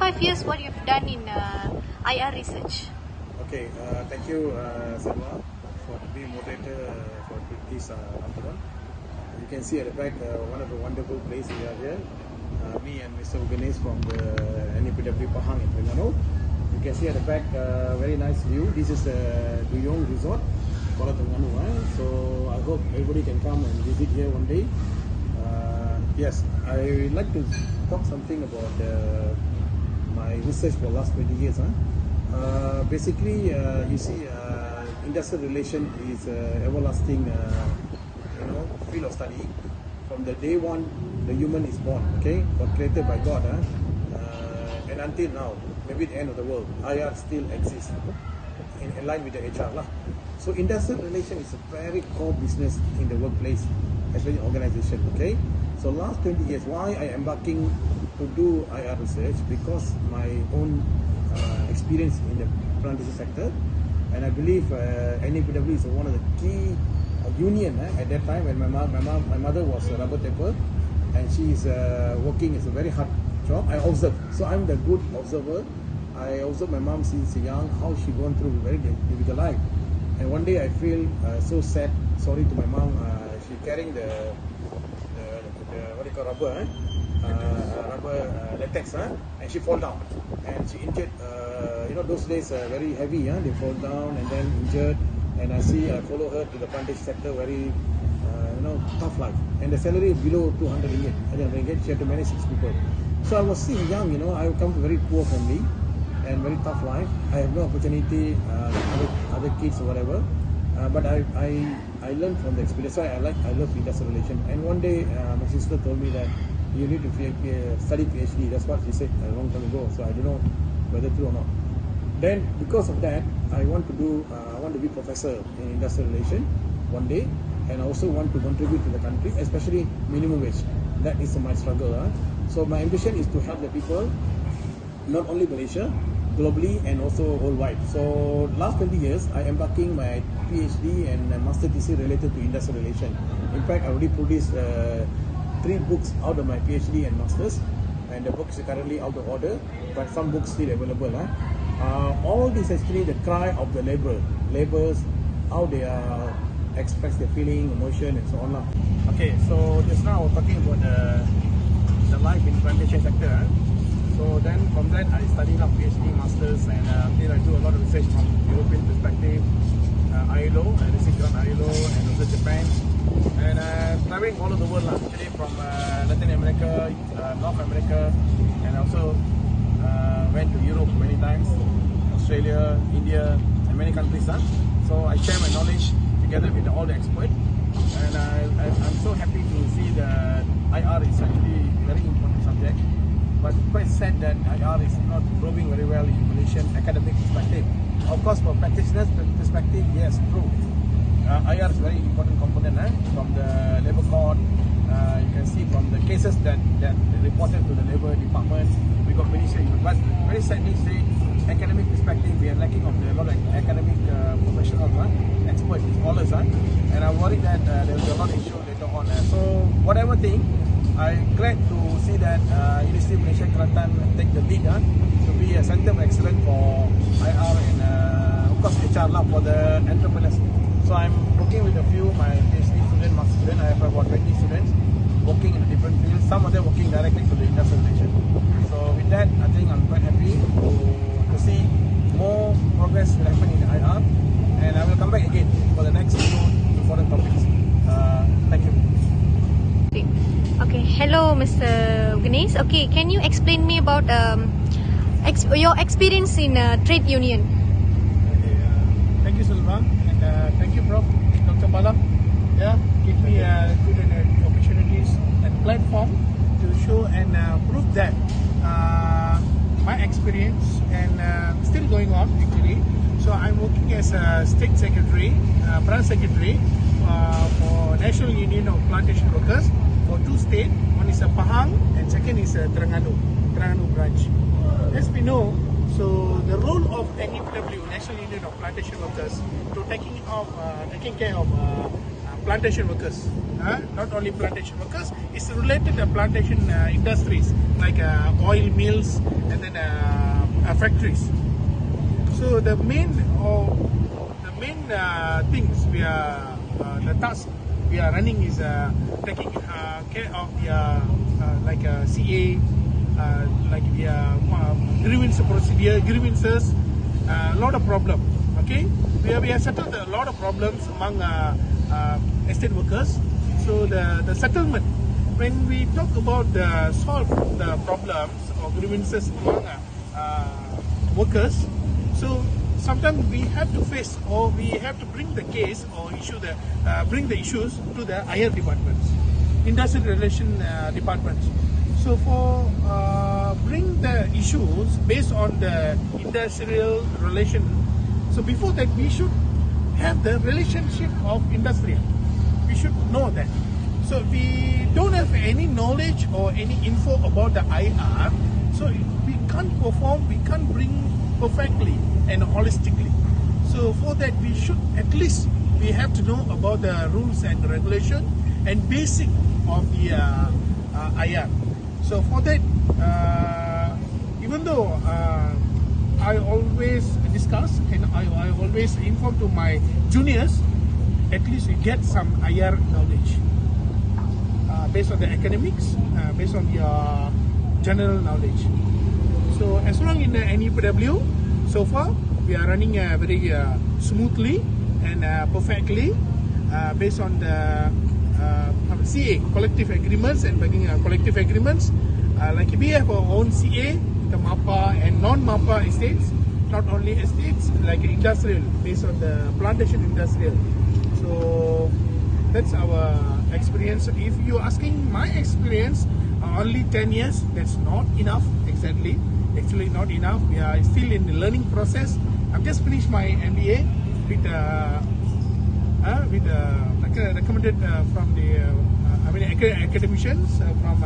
25 years, what you've done in IR research? Okay, thank you, Selma, for being moderator for this afternoon. You can see at the back one of the wonderful places we are here. Me and Mr. Uganes from the NEPW Pahang in Terengganu. You can see at the back very nice view. This is Duyong Resort, Bala Terengganu. So I hope everybody can come and visit here one day. Yes, I would like to talk something about my research for the last 20 years. Basically, you see, industrial relation is everlasting, field of study. From the day one, the human is born, okay, was created by God, and until now, maybe the end of the world, IR still exists in line with the HR lah. So industrial relation is a very core business in the workplace, especially organization, okay. So last 20 years, why I am embarking to do IR research? Because my own experience in the plantation sector, and I believe NEPW is one of the key union at that time when my mother was a rubber tapper, and she is working as a very hard job. I observe, so I'm the good observer. I observe my mom since young, how she gone through very difficult life, and one day I feel so sad, sorry to my mom. She carrying the what do you call rubber latex, and she fall down and she injured. Those days very heavy, they fall down and then injured. And I follow her to the plantation sector, very tough life, and the salary is below 200 ringgit. She had to manage 6 people. So I was still young, I come from a very poor family and very tough life. I have no opportunity, other kids or whatever. But I learned from the experience. So I love industrial relation. And one day my sister told me that you need to study PhD. That's what she said a long time ago. So I don't know whether true or not. Then because of that, I want to be professor in industrial relation one day, and I also want to contribute to the country, especially minimum wage. That is my struggle. So my ambition is to help the people, not only Malaysia, globally and also worldwide. So last 20 years, I am embarking my PhD and master thesis related to industrial relation. In fact, I already produced 3 books out of my PhD and masters, and the books are currently out of order, but some books still available. All this actually the cry of the laborers, how they express their feeling, emotion, and so on. Okay, so just now we're talking about the life in plantation sector. So then from that I studied up PhD, masters, and until I do a lot of research from European perspective, ILO, I received grant ILO, and also Japan, and traveling all over the world, actually from Latin America, North America, and also went to Europe many times, Australia, India, and many countries. So I share my knowledge together with all the experts, and I'm so happy to see that IR is actually a very important subject, but quite sad that IR is not growing very well in Malaysian academic perspective. Of course, from practitioners' perspective, yes, true. IR is a very important component from the labour court. You can see from the cases that reported to the labour department, we got many say, but very sadly say, academic perspective, we are lacking of a lot of academic professionals, experts, scholars, and I'm worried that there will be a lot of issues later on. So whatever thing, I'm glad to see that University of Malaysia Kelantan take the lead to be a centre of excellence for IR and of course HR for the entrepreneurs. So I'm working with a few of my PhD students, master students. I have about 20 students working in different fields, some of them working directly to the industrial relation. So with that, I think I'm quite happy to see more progress will happen in the IR, and I will come back again for the next few important topics. Thank you. Okay, hello Mr. Uganes. Okay, can you explain me about your experience in trade union? Okay, thank you, Sulva, and thank you, Prof. Dr. Bala. Give me good opportunities and platform to show and prove that my experience and still going on actually. So I'm working as a state secretary, branch secretary for National Union of Plantation Workers for 2 states. One is Pahang and second is Terengganu branch. As we know, so the role of NEPW, National Union of Plantation Workers, to taking care of plantation workers. Not only plantation workers, it's related to plantation industries like oil mills and then factories. So the main things we are the task we are running is taking care of the like CA, like the grievance procedure, grievances, a lot of problem. Okay, we have settled a lot of problems among estate workers. So the settlement, when we talk about solve the problems or grievances among workers, so sometimes we have to face or we have to bring the case or bring the issues to the higher departments, industrial relation departments. So for bring the issues based on the industrial relation. So before that, we should have the relationship of industrial. We should know that. So if we don't have any knowledge or any info about the IR, so we can't perform, we can't bring perfectly and holistically. So for that, we should at least we have to know about the rules and regulation and basic of the IR. So for that, even though I always discuss and I always inform to my juniors, at least we get some IR knowledge based on the academics, based on the general knowledge. So as long in the NUPW, so far we are running very smoothly and perfectly based on the CA, collective agreements, and bagging collective agreements. Like we have our own CA, the MAPA and non-MAPA estates, not only estates like industrial, based on the plantation industrial. So that's our experience. If you're asking my experience, only 10 years, that's not enough exactly. Actually not enough. We are still in the learning process. I've just finished my MBA with recommended from the academicians from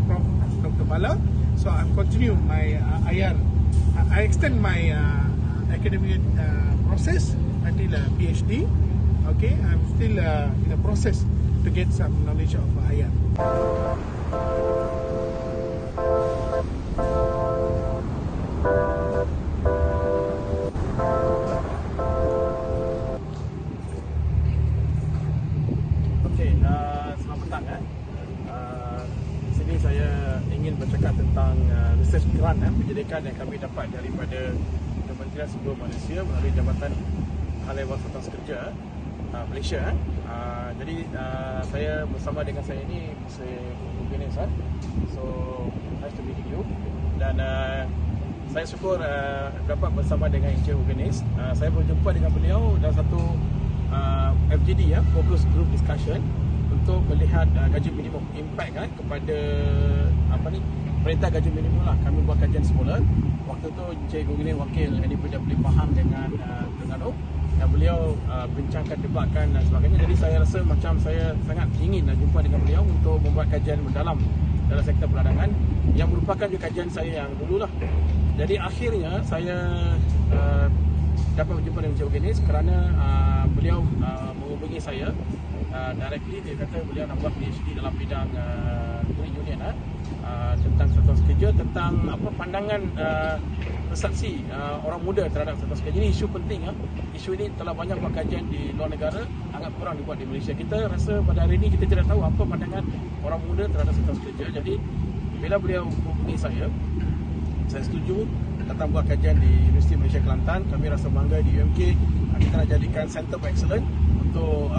Prof. Dr. Bala. So I'm continuing my IR. I extend my academic process until PhD. Okay, I'm still in the process to get some knowledge of IR. Selamat petang. Sini saya ingin bercakap tentang research grant pendidikan yang kami dapat daripada Kementerian Sumber Manusia melalui Jabatan Hal Ehwal Satuan Kerja Malaysia. Jadi saya bersama dengan saya ini Mr. Uganes. So nice to meet you. Dan saya syukur dapat bersama dengan Encik Uganes. Saya berjumpa dengan beliau dalam satu FGD Focus Group Discussion untuk melihat gaji minimum impact kepada perintah gaji minimum lah. Kami buat kajian semula. Waktu tu Encik Uganes wakil NUPW Pahang dengan Terengganu, dan beliau bincangkan, debatkan dan sebagainya. Jadi saya rasa macam saya sangat ingin jumpa dengan beliau untuk membuat kajian mendalam dalam sektor perdagangan yang merupakan juga kajian saya yang dululah. Jadi akhirnya saya dapat berjumpa dengan Encik Uganes kerana beliau menghubungi saya directly. Dia kata beliau nak buat PhD dalam bidang trade union tentang satuan kerja, tentang apa pandangan persepsi orang muda terhadap satuan kerja. Ini isu penting. Isu ini telah banyak buat kajian di luar negara, agak kurang dibuat di Malaysia. Kita rasa pada hari ini kita tidak tahu apa pandangan orang muda terhadap satuan kerja. Jadi bila beliau hubungi saya setuju datang buat kajian di Universiti Malaysia Kelantan. Kami rasa bangga di UMK kita nak jadikan Center of Excellence untuk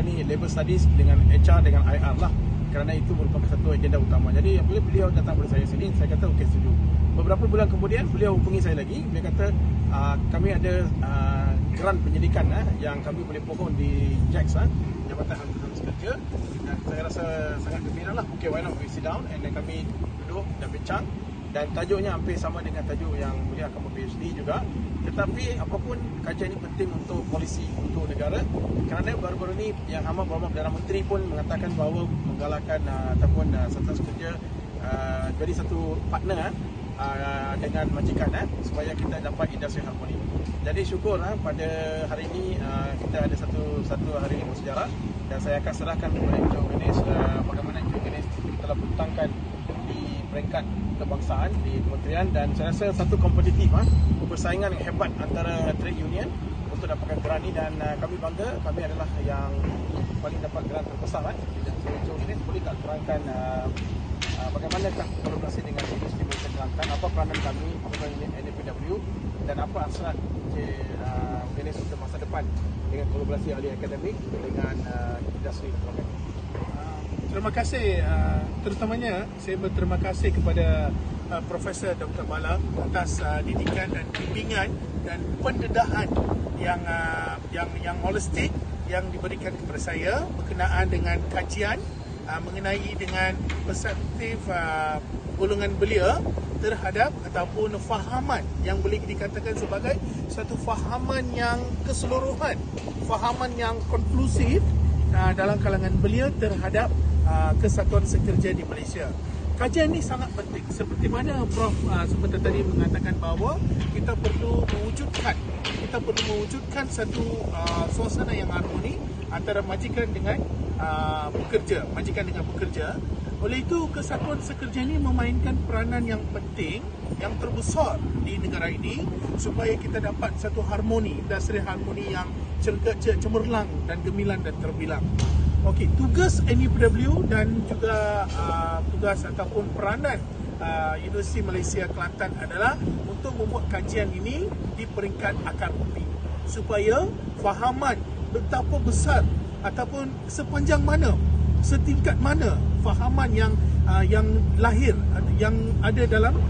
Labor Studies dengan HR dengan IR lah, kerana itu merupakan satu agenda utama. Jadi apabila beliau datang kepada saya sini, saya kata okey, setuju. Beberapa bulan kemudian beliau hubungi saya lagi. Dia kata kami ada grant penyidikan yang kami boleh pohon di JAX, Jabatan Hal Kerja, dan saya rasa sangat gembira lah. Okay, why not we sit down, and then kami duduk dan bincang, dan tajuknya hampir sama dengan tajuk yang beliau akan PhD juga. Tetapi apapun, kajian ini penting untuk polisi, untuk negara, kerana baru-baru ini yang amat berhormat Perdana Menteri pun mengatakan bahawa menggalakkan ataupun satuan kerja jadi satu partner dengan majikan supaya kita dapat industri harmoni. Jadi syukur pada hari ini kita ada satu hari yang bersejarah, dan saya akan serahkan kepada Encik Uganes bagaimana Encik Uganes telah bentangkan di peringkat kebangsaan di kementerian, dan saya rasa satu kompetitif persaingan yang hebat antara trade union untuk dapatkan geran ini, dan kami bangga kami adalah yang paling dapat geran terbesar. Dan Encik Uganes boleh tak terangkan bagaimanakah kolaborasi dengan industri Malaysia Kelantan, apa peranan kami sebagai NPW, dan apa hasrat Uganes untuk masa depan dengan kolaborasi ahli akademik dengan industri perbankan. Terima kasih, terutamanya saya berterima kasih kepada Profesor Dr. Bala atas didikan dan bimbingan dan pendedahan yang holistik yang diberikan kepada saya berkenaan dengan kajian mengenai dengan perspektif golongan belia terhadap ataupun fahaman yang boleh dikatakan sebagai satu fahaman yang keseluruhan, fahaman yang konklusif dalam kalangan belia terhadap kesatuan sekerja di Malaysia. Kajian ini sangat penting, seperti mana Prof sebentar tadi mengatakan bahawa kita perlu mewujudkan satu suasana yang harmoni antara majikan dengan pekerja. Oleh itu, kesatuan sekerja ini memainkan peranan yang penting, yang terbesar di negara ini, supaya kita dapat satu harmoni, industri harmoni yang cemerlang dan gemilang dan terbilang. Okey, tugas NPW dan juga tugas ataupun peranan Universiti Malaysia Kelantan adalah untuk membuat kajian ini di peringkat akar umbi, supaya fahaman betapa besar ataupun sepanjang mana, setingkat mana fahaman yang lahir, yang ada dalam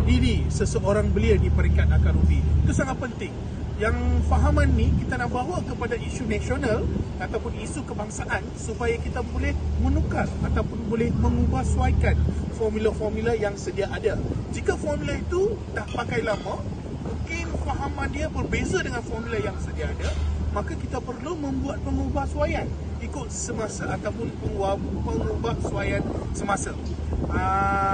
diri seseorang belia di peringkat akar umbi. Itu sangat penting. Yang fahaman ni kita nak bawa kepada isu nasional ataupun isu kebangsaan, supaya kita boleh menukar ataupun boleh mengubahsuaikan formula-formula yang sedia ada. Jika formula itu dah pakai lama, mungkin fahaman dia berbeza dengan formula yang sedia ada, maka kita perlu membuat pengubahsuaian ikut semasa ataupun pengubahsuaian semasa.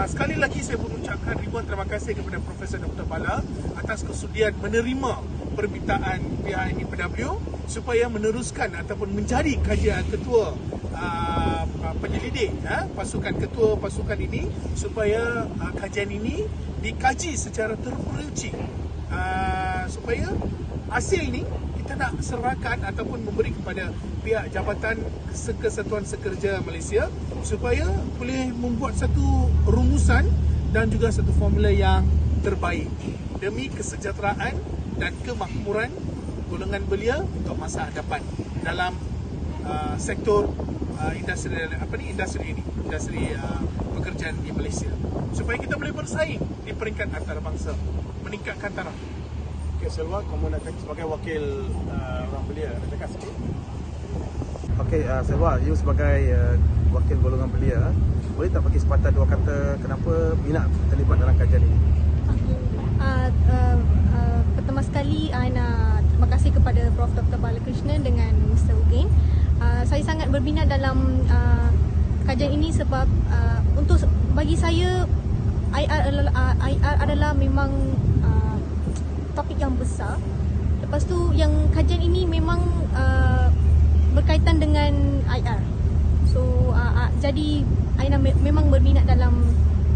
Sekali lagi saya mengucapkan ribuan terima kasih kepada Profesor Dr. Bala atas kesudian menerima permintaan pihak NPW supaya meneruskan ataupun menjadi ketua penyelidik ketua pasukan ini, supaya kajian ini dikaji secara terperinci, supaya hasil ini kita nak serahkan ataupun memberi kepada pihak Jabatan Kesatuan Sekerja Malaysia, supaya boleh membuat satu rumusan dan juga satu formula yang terbaik demi kesejahteraan dan kemakmuran golongan belia untuk masa hadapan dalam sektor industri pekerjaan di Malaysia, supaya kita boleh bersaing di peringkat antarabangsa, meningkatkan taraf. Okay, Selva, kamu nak sebagai wakil orang belia, nak cakap sikit? Okay, Selva, you sebagai wakil golongan belia, boleh tak bagi sepatah dua kata kenapa minat terlibat dalam kajian ini? Pertama sekali, nak terima kasih kepada Prof. Dr. Bala dengan Mr. Uganes. Saya sangat berminat dalam kajian ini sebab untuk bagi saya IR adalah memang topik yang besar. Lepas tu yang kajian ini memang berkaitan dengan IR. So jadi Aina memang berminat dalam,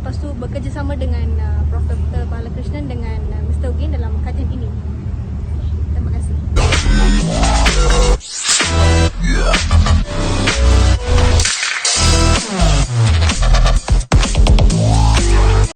lepas tu bekerjasama dengan Prof. Dr. Bala dengan Mr. Uganes dalam kajian ini.